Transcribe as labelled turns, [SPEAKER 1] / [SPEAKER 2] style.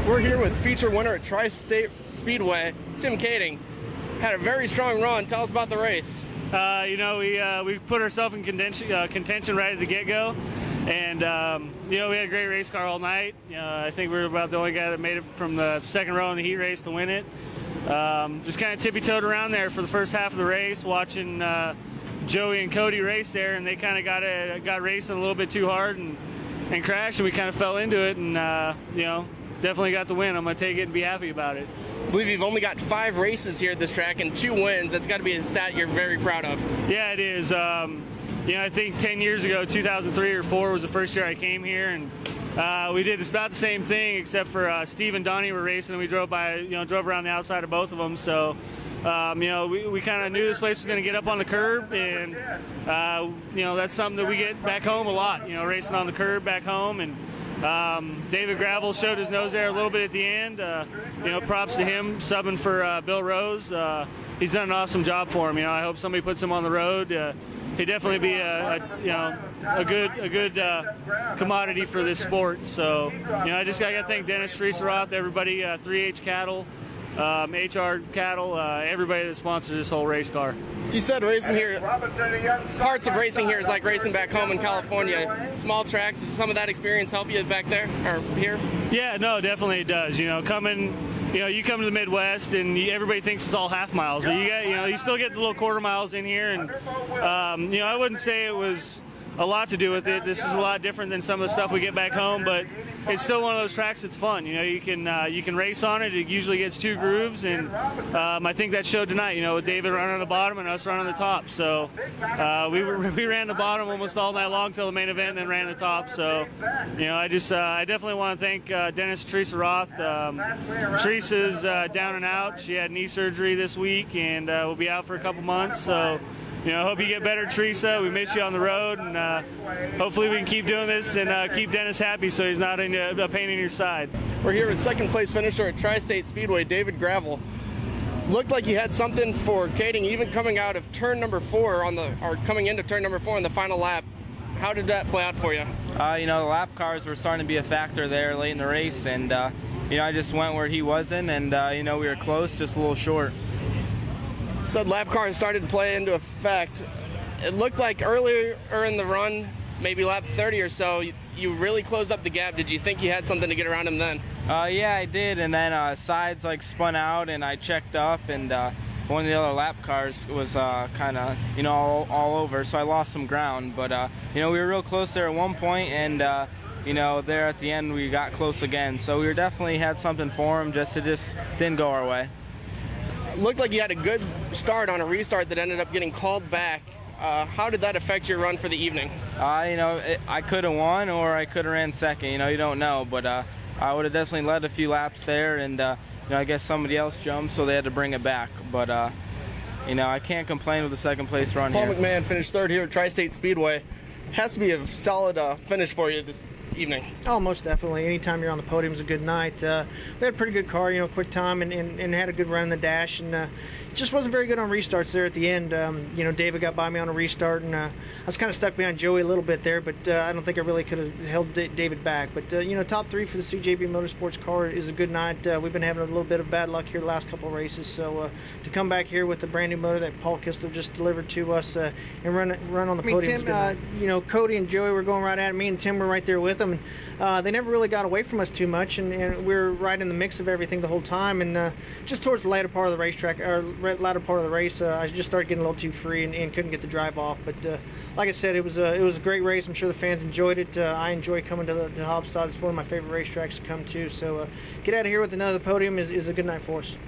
[SPEAKER 1] We're here with feature winner at Tri-State Speedway, Tim Kaeding. Had a very strong run. Tell us about the race.
[SPEAKER 2] We put ourselves in contention right at the get-go, and we had a great race car all night. I think we were about the only guy that made it from the second row in the heat race to win it. Just kind of tippy-toed around there for the first half of the race, watching Joey and Cody race there, and they kind of got racing a little bit too hard and crashed, and we kind of fell into it, and definitely got the win. I'm going to take it and be happy about it.
[SPEAKER 1] I believe you've only got 5 races here at this track and 2 wins. That's got to be a stat you're very proud of.
[SPEAKER 2] Yeah, it is. I think 10 years ago, 2003 or 4 was the first year I came here, and we did about the same thing, except for Steve and Donnie were racing, and we drove around the outside of both of them. So, we kind of knew this place was going to get up on the curb, and that's something that we get back home a lot. Racing on the curb back home, and David Gravel showed his nose there a little bit at the end. Props to him subbing for Bill Rose. He's done an awesome job for him. I hope somebody puts him on the road. He'd definitely be a good commodity for this sport. So I got to thank Dennis Tri-State, everybody, 3H Cattle, HR Cattle, everybody that sponsors this whole race car.
[SPEAKER 1] You said racing here, parts of racing here is like racing back home in California. Small tracks, does some of that experience help you back there or here?
[SPEAKER 2] Yeah, no, definitely it does. You come to the Midwest and everybody thinks it's all half miles, but you still get the little quarter miles in here, and I wouldn't say it was a lot to do with it. This is a lot different than some of the stuff we get back home, but it's still one of those tracks that's fun. You can race on it. It usually gets 2 grooves, and I think that showed tonight. With David running on the bottom and us running on the top. So we ran the bottom almost all night long till the main event, and then ran the top. So I definitely want to thank Dennis Tri-State. Teresa's down and out. She had knee surgery this week, and will be out for a couple months. So. Hope you get better, Teresa. We miss you on the road, and hopefully we can keep doing this and keep Dennis happy so he's not a pain in your side.
[SPEAKER 1] We're here with second place finisher at Tri-State Speedway, David Gravel. Looked like you had something for Kaeding, even coming out of turn number 4 coming into turn number 4 on the final lap. How did that play out for you?
[SPEAKER 3] The lap cars were starting to be a factor there late in the race, and I just went where he wasn't, and we were close, just a little short.
[SPEAKER 1] Said lap cars started to play into effect. It looked like earlier in the run, maybe lap 30 or so, you really closed up the gap. Did you think you had something to get around him then?
[SPEAKER 3] Yeah, I did, and then sides spun out, and I checked up, and one of the other lap cars was kind of all over, so I lost some ground. But we were real close there at one point, and there at the end we got close again. So we definitely had something for him. It just didn't go our way.
[SPEAKER 1] Looked like you had a good start on a restart that ended up getting called back. How did that affect your run for the evening?
[SPEAKER 3] I could have won, or I could have ran second. You don't know, but I would have definitely led a few laps there, and I guess somebody else jumped, so they had to bring it back. But I can't complain with the second place run
[SPEAKER 1] Paul
[SPEAKER 3] here.
[SPEAKER 1] McMahan finished 3rd here at Tri-State Speedway. Has to be a solid finish for you this evening.
[SPEAKER 4] Oh, most definitely. Anytime you're on the podium is a good night. We had a pretty good car, quick time, and had a good run in the dash, and it just wasn't very good on restarts there at the end. David got by me on a restart, and I was kind of stuck behind Joey a little bit there, but I don't think I really could have held David back. But top 3 for the CJB Motorsports car is a good night. We've been having a little bit of bad luck here the last couple of races, so to come back here with the brand new motor that Paul Kistler just delivered to us and run on the podium is a good night. Cody and Joey were going right at me, and Tim were right there with them. They never really got away from us too much, and we were right in the mix of everything the whole time. And just towards the latter part of the racetrack, or latter part of the race, I just started getting a little too free and couldn't get the drive off. But like I said, it was a great race. I'm sure the fans enjoyed it. I enjoy coming to Haubstadt. It's one of my favorite racetracks to come to. So get out of here with another podium is a good night for us.